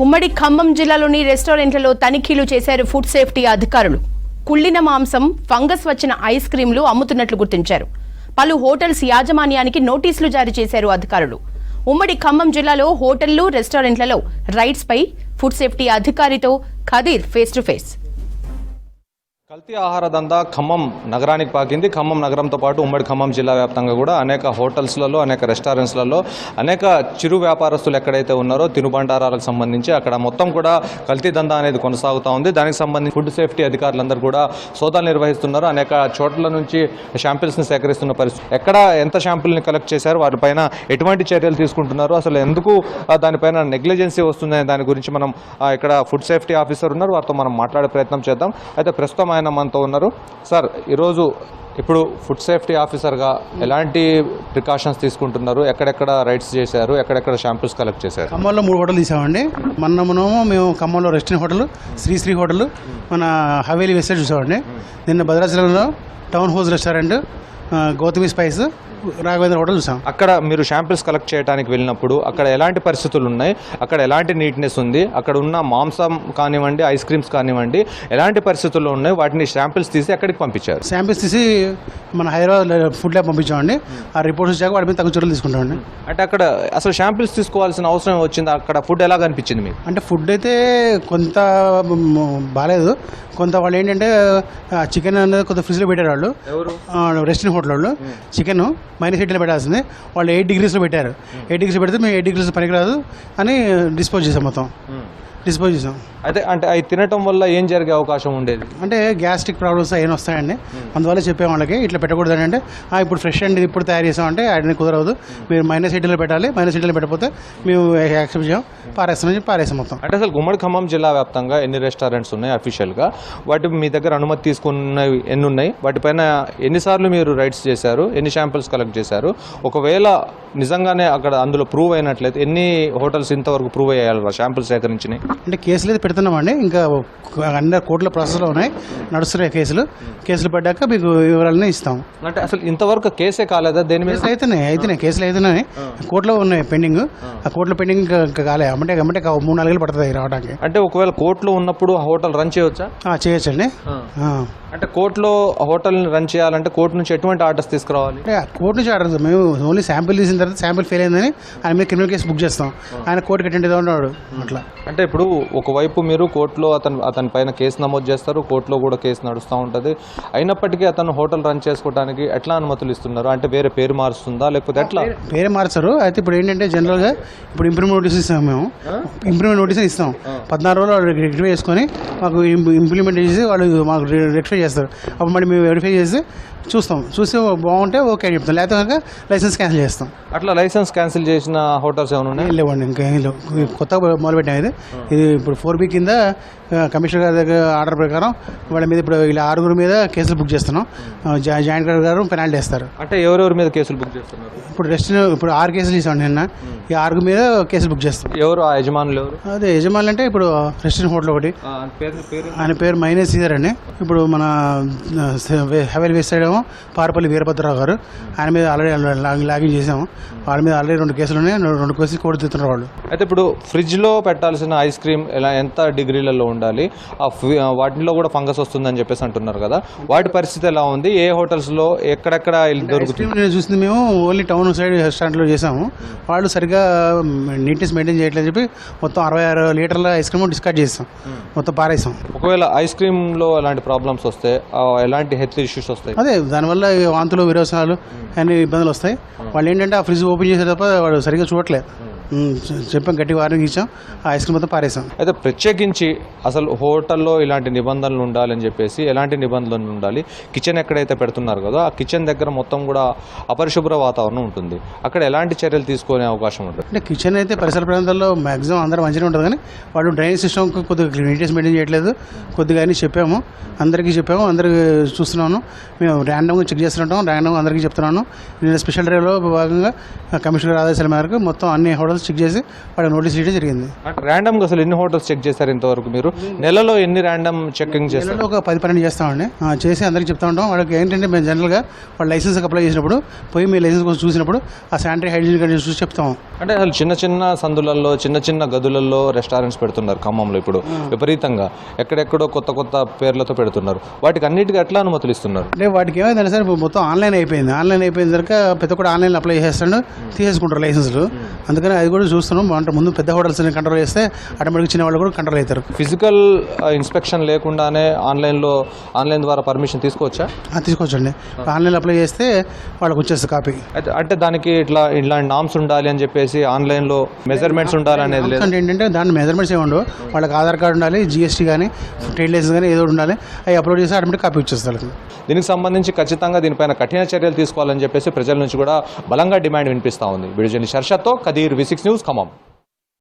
ఉమ్మడి ఖమ్మం జిల్లాలోని రెస్టారెంట్లలో తనిఖీలు చేశారు ఫుడ్ సేఫ్టీ అధికారులు. కుళ్ళిన మాంసం, ఫంగస్ వచ్చిన ఐస్ క్రీంలు అమ్ముతున్నట్లు గుర్తించారు. పలు హోటల్స్ యాజమాన్యానికి నోటీసులు జారీ చేశారు అధికారులు. ఉమ్మడి ఖమ్మం జిల్లాలో హోటళ్లు, రెస్టారెంట్లలో రైడ్స్ పై ఫుడ్ సేఫ్టీ అధికారితో ఖదీర్ ఫేస్ టు ఫేస్. కల్తీ ఆహార దందా ఖమ్మం నగరానికి పాకింది. ఖమ్మం నగరంతో పాటు ఉమ్మడి ఖమ్మం జిల్లా వ్యాప్తంగా కూడా అనేక హోటల్స్లలో, అనేక రెస్టారెంట్స్లలో అనేక చిరు వ్యాపారస్తులు ఎక్కడైతే ఉన్నారో తినుబండారాలకు సంబంధించి అక్కడ మొత్తం కూడా కల్తీ దందా అనేది కొనసాగుతూ ఉంది. దానికి సంబంధించి ఫుడ్ సేఫ్టీ అధికారులందరూ కూడా సోదాలు నిర్వహిస్తున్నారు. అనేక చోట్ల నుంచి శాంపిల్స్ని సేకరిస్తున్న పరిస్థితి. ఎక్కడ ఎంత శాంపిల్ని కలెక్ట్ చేశారు, వాటిపైన ఎటువంటి చర్యలు తీసుకుంటున్నారు, అసలు ఎందుకు దానిపైన నెగ్లిజెన్సీ వస్తుందనే దాని గురించి మనం ఇక్కడ ఫుడ్ సేఫ్టీ ఆఫీసర్ ఉన్నారు, వారితో మనం మాట్లాడే ప్రయత్నం చేద్దాం. అయితే ప్రస్తుతం ఆయన మనతో ఉన్నారు. సార్, ఈరోజు ఇప్పుడు ఫుడ్ సేఫ్టీ ఆఫీసర్గా ఎలాంటి ప్రికాషన్స్ తీసుకుంటున్నారు, ఎక్కడెక్కడ రైడ్స్ చేశారు, ఎక్కడెక్కడ శాంపిల్స్ కలెక్ట్ చేశారు? ఖమ్మంలో 3 హోటల్ తీసామండి. మనము ఖమ్మంలో రెస్టారెంట్ హోటల్, శ్రీ హోటల్, మన హవేలీ వెస్టేజ్ చూసామండి. నిన్న భద్రాచలంలో town house restaurant, Gautami spice, Raghavendra hotel చూసాం. అక్కడ మీరు శాంపిల్స్ కలెక్ట్ చేయడానికి వెళ్ళినప్పుడు అక్కడ ఎలాంటి పరిస్థితులు ఉన్నాయి, అక్కడ ఎలాంటి నీట్నెస్ ఉంది, అక్కడ ఉన్న మాంసం కానివ్వండి, ఐస్ క్రీమ్స్ కానివ్వండి, ఎలాంటి పరిస్థితుల్లో ఉన్నాయి, వాటిని శాంపిల్స్ తీసి ఎక్కడికి పంపించారు? శాంపిల్స్ తీసి మన హైదరాబాద్ ఫుడ్ ల్యాబ్ పంపించామండి. ఆ రిపోర్ట్స్ వచ్చాక వాటి మీద తగు చర్యలు తీసుకుంటామండి. అంటే అక్కడ అసలు శాంపిల్స్ తీసుకోవాల్సిన అవసరం వచ్చింది? అక్కడ ఫుడ్ ఎలా కనిపించింది మీకు? అంటే ఫుడ్ అయితే కొంత బాగాలేదు, కొంత వాళ్ళు ఏంటంటే చికెన్ అనేది కొంత ఫ్రిడ్జ్లో పెట్టారు వాళ్ళు. రెస్టారెంట్ హోటల్ వాళ్ళు చికెన్ -8లో పెట్టాల్సింది వాళ్ళు 8 degreesలో పెట్టారు. 8 degrees పెడితే మేము 8 degrees పనికిరాదు అని డిస్పోజ్ చేసాం. అయితే అంటే అవి తినటం వల్ల ఏం జరిగే అవకాశం ఉండేది? అంటే గ్యాస్ట్రిక్ ప్రాబ్లమ్స్ ఏమైనా వస్తాయండి. అందువల్ల చెప్పే వాళ్ళకి ఇట్లా పెట్టకూడదు అంటే, ఇప్పుడు ఫ్రెష్ అండ్ ఇప్పుడు తయారు చేసామంటే అది కుదరదు, మీరు -8లో పెట్టాలి, -8లో పెట్టకపోతే మేము యాక్సెప్ట్ చేయం, పారేస్తాం మొత్తం. అంటే అసలు ఉమ్మడి ఖమ్మం జిల్లా వ్యాప్తంగా ఎన్ని రెస్టారెంట్స్ ఉన్నాయి అఫీషియల్గా? వాటి మీ దగ్గర అనుమతి తీసుకున్నవి ఎన్ని ఉన్నాయి? వాటిపైన ఎన్నిసార్లు మీరు రైడ్స్ చేశారు, ఎన్ని శాంపిల్స్ కలెక్ట్ చేశారు? ఒకవేళ నిజంగానే అక్కడ అందులో ప్రూవ్ అయినట్లయితే ఎన్ని హోటల్స్ ఇంతవరకు ప్రూవ్ అయ్యారు శాంపిల్స్ సేకరించినాయి? అంటే కేసులు అయితే పెడుతున్నామండి, ఇంకా అన్ని కోర్టుల ప్రాసెస్లో ఉన్నాయి, నడుస్తున్నాయి కేసులు పడ్డాక మీకు వివరాలని ఇస్తాం. అంటే అసలు ఇంతవరకు కేసే కాలేదా? దేని మీద అయితేనే కేసులు అవుతున్నాయి, కోర్టులో ఉన్నాయి పెండింగ్. ఆ కోర్టులో పెండింగ్ కాలే, అంటే 3-4 ఏళ్ళు పడుతుంది రావడానికి. అంటే ఒకవేళ కోర్టులో ఉన్నప్పుడు హోటల్ రన్ చేయవచ్చా? చేయొచ్చండి. అంటే కోర్టులో హోటల్ని రన్ చేయాలంటే కోర్టు నుంచి ఎటువంటి ఆర్డర్స్ తీసుకురావాలి? కోర్టు నుంచి ఆర్డర్ మేము ఓన్లీ శాంపిల్ తీసిన తర్వాత శాంపిల్ ఫెయిల్ అయిందని ఆయన మీద క్రిమినల్ కేసు బుక్ చేస్తాం. ఆయన కోర్టుకి అటెండ్ ఉన్నాడు అట్లా. అంటే ఇప్పుడు ఒకవైపు మీరు కోర్టులో అతని పైన కేసు నమోదు చేస్తారు, కోర్టులో కూడా కేసు నడుస్తూ ఉంటుంది. అయినప్పటికీ అతను హోటల్ రన్ చేసుకోవడానికి ఎట్లా అనుమతులు ఇస్తున్నారు? అంటే వేరే పేరు మారుస్తుందా లేకపోతే ఎట్లా? పేరు మార్చారు. అయితే ఇప్పుడు ఏంటంటే జనరల్గా ఇప్పుడు ఇంప్రూవ్మెంట్ నోటీస్ ఇస్తాం, మేము ఇంప్రూవ్మెంట్ నోటీస్ ఇస్తాం. 14 రోజులు రెక్టిఫై చేసుకొని మాకు ఇంప్లిమెంట్ చేసి వాళ్ళు మాకు రెక్టిఫై చేస్తారు. అప్పుడు మళ్ళీ మేము వెరిఫై చేసి చూస్తే బాగుంటే ఓకే అని చెప్తాం, లేకపోతే కనుక లైసెన్స్ క్యాన్సిల్ చేస్తాం. అట్లా లైసెన్స్ క్యాన్సిల్ చేసిన హోటల్స్ ఏమైనా ఉన్నాయి? లేవండి, ఇంకా ఏం లేవు. కొత్తగా మొదలుపెట్టాం ఇది ఇప్పుడు 4B కింద కమిషనర్ గారి దగ్గర ఆర్డర్ ప్రకారం వాళ్ళ మీద ఇప్పుడు ఇలా 6 మీద కేసులు బుక్ చేస్తున్నాం. జాయింట్ కలెక్టర్ గారు పెనాల్టీ వేస్తారు. అంటే ఎవరెవరి మీద కేసులు బుక్ చేస్తున్నారు? ఇప్పుడు 6 కేసులు చేసాం నిన్న. ఈ 6 మీద కేసులు బుక్ చేస్తాం. ఎవరు ఆ యజమానులు? ఎవరు అదే యజమానులు అంటే ఇప్పుడు రెస్టారెంట్ హోటల్ ఒకటి, ఆయన పేరు మైనేష్ శ్రీధర్ అండి. ఇప్పుడు మన హవేలీ వెస్ట్ సైడ్ ఏమో పారపల్లి వీరభద్రరావు గారు, ఆయన మీద ఆల్రెడీ లాగిన్ చేసాము. వాళ్ళ మీద ఆల్రెడీ 2 కేసులు ఉన్నాయి, 2 కేసులు కోర్టు తిస్తున్నారు వాళ్ళు. అయితే ఇప్పుడు ఫ్రిడ్జ్లో పెట్టాల్సిన ఐస్ క్రీమ్ ఎంత డిగ్రీలలో ఉండాలి? వాటిలో కూడా ఫంగస్ వస్తుందని చెప్పేసి అంటున్నారు కదా, వాటి పరిస్థితి ఎలా ఉంది? ఏ హోటల్స్లో ఎక్కడెక్కడ దొరుకుతుంది? నేను చూసింది మేము ఓన్లీ టౌన్ సైడ్ రెస్టారెంట్లో చేసాము. వాళ్ళు సరిగ్గా నీట్నెస్ మెయింటైన్ చేయట్లేదు చెప్పి మొత్తం 66 లీటర్ల ఐస్ క్రీమ్ డిస్కార్డ్ చేస్తాం, మొత్తం పారేసాం. ఒకవేళ ఐస్ క్రీమ్లో ఎలాంటి ప్రాబ్లమ్స్ వస్తే ఎలాంటి హెల్త్ ఇష్యూస్ వస్తాయి? అదే దానివల్ల వాంతులు, విరోచనాలు అన్ని ఇబ్బందులు వస్తాయి. వాళ్ళు ఏంటంటే ఆ ఫ్రిడ్జ్ ఓపెన్ చేసే తప్ప వాడు సరిగ్గా చూడట్లేదు. చెప్పాం, గట్టి వార్నింగ్ ఇచ్చాం, ఆ ఐస్ క్రీమ్ మొత్తం పారేసాం. అయితే ప్రత్యేకించి అసలు హోటల్లో ఇలాంటి నిబంధనలు ఉండాలని చెప్పేసి ఎలాంటి నిబంధనలు ఉండాలి? కిచెన్ ఎక్కడైతే పెడుతున్నారు కదా, ఆ కిచెన్ దగ్గర మొత్తం కూడా అపరిశుభ్ర వాతావరణం ఉంటుంది, అక్కడ ఎలాంటి చర్యలు తీసుకునే అవకాశం ఉంటుంది? అంటే కిచెన్ అయితే పరిసర ప్రాంతాల్లో మ్యాక్సిమం అందరూ మంచిగా ఉంటుంది, కానీ వాళ్ళు డ్రైనేజ్ సిస్టమ్ కొద్దిగా నీట్నెస్ మెయింటైన్ చేయట్లేదు. కొద్దిగా అని చెప్పాము, అందరికీ చూస్తున్నాను. మేము ర్యాండమ్గా చెక్ చేస్తుంటాం, ర్యాండమ్గా అందరికీ చెప్తున్నాను. నేను స్పెషల్ డ్రైవ్లో భాగంగా కమిషనర్ ఆదేశాల మేరకు మొత్తం అన్ని హోటల్స్ హోటల్స్ చెక్ చేసి వాళ్ళకి నోటీస్ ఇవ్వడం జరిగింది. అంటే ర్యాండమ్గా అసలు ఎన్ని హోటల్స్ చెక్ చేశారు ఇంతవరకు మీరు? నెలలో ఎన్ని ర్యాండమ్ చెకింగ్ చేస్తారు? నెలలో ఒక 10-12 చేస్తామండి. చేసి అందరికీ చెప్తా ఉంటాం. వాళ్ళకి ఏంటంటే మేము జనరల్గా వాళ్ళ లైసెన్స్కి అప్లై చేసినప్పుడు పోయి మీ లైసెన్స్ కోసం చూసినప్పుడు ఆ శానిటరీ హైజీన్ కండిషన్ చూసి చెప్తాం. అంటే అసలు చిన్న చిన్న సందులలో చిన్న చిన్న గదులలో రెస్టారెంట్స్ పెడుతున్నారు ఖమ్మంలో ఇప్పుడు విపరీతంగా. ఎక్కడెక్కడో కొత్త కొత్త పేర్లతో పెడుతున్నారు. వాటికి అన్నిటికీ ఎట్లా అనుమతులు ఇస్తున్నారు? అంటే వాటికి ఏమైందంటే సార్ ఇప్పుడు మొత్తం ఆన్లైన్ అయిపోయింది. ఆన్లైన్ అయిపోయిన తర్వాత ప్రతి ఒక్కటి ఆన్లైన్లో అప్లై చేస్తాడు, తీసేసుకుంటారు లైసెన్స్లు. అందుకని అది కూడా చూస్తున్నాం. అంటే ముందు పెద్ద హోటల్స్ కంట్రోల్ చేస్తే ఆటోమేటిక్ చిన్న వాళ్ళు కూడా కంట్రోల్ అవుతారు. ఫిజికల్ ఇన్స్పెక్షన్ లేకుండానే ఆన్లైన్ ద్వారా పర్మిషన్ తీసుకోవచ్చా? తీసుకోవచ్చండి. ఆన్లైన్లో అప్లై చేస్తే వాళ్ళకి వచ్చేస్తుంది కాపీ. అయితే అంటే దానికి ఇట్లాంటి నామ్స్ ఉండాలి అని చెప్పేసి ఆన్లైన్లో మెజర్మెంట్స్ ఉండాలి అనేది లేదు. అంటే ఏంటంటే దాని మెజర్మెంట్స్ ఏమి ఉండవు. వాళ్ళకి ఆధార్ కార్డు ఉండాలి, జిఎస్టీ కానీ ట్రేడ్ లైసెన్స్ కానీ ఏదో ఉండాలి. అవి అప్లోడ్ చేస్తే ఆటోమేటిక్ కాపీ వచ్చేస్తారు. దీనికి సంబంధించి ఖచ్చితంగా దీనిపైన కఠిన చర్యలు తీసుకోవాలని చెప్పేసి ప్రజల నుంచి కూడా బలంగా డిమాండ్ వినిపిస్తూ ఉంది. వీడియో జర్నలిస్ట్ హర్షత్తో కదీర్, V6 న్యూస్, ఖమ్మం.